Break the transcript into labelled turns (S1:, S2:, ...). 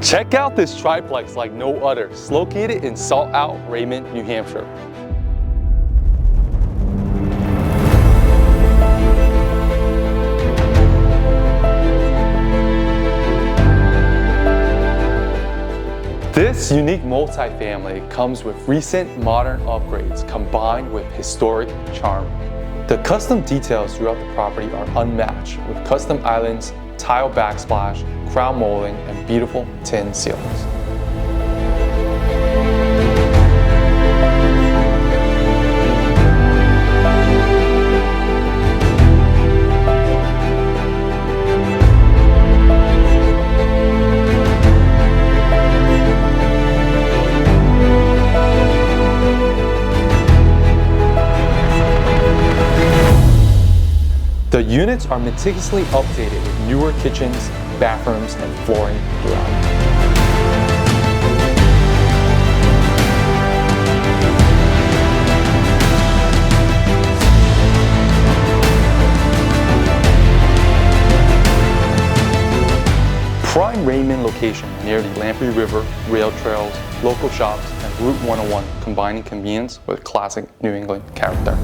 S1: Check out this triplex like no other. It's located in Salt Out, Raymond, New Hampshire. This unique multifamily comes with recent modern upgrades combined with historic charm. The custom details throughout the property are unmatched with custom islands, tile backsplash, crown molding, and beautiful tin ceilings. The units are meticulously updated with newer kitchens, bathrooms, and flooring throughout. Prime Raymond location near the Lamprey River, rail trails, local shops, and Route 101, combining convenience with classic New England character.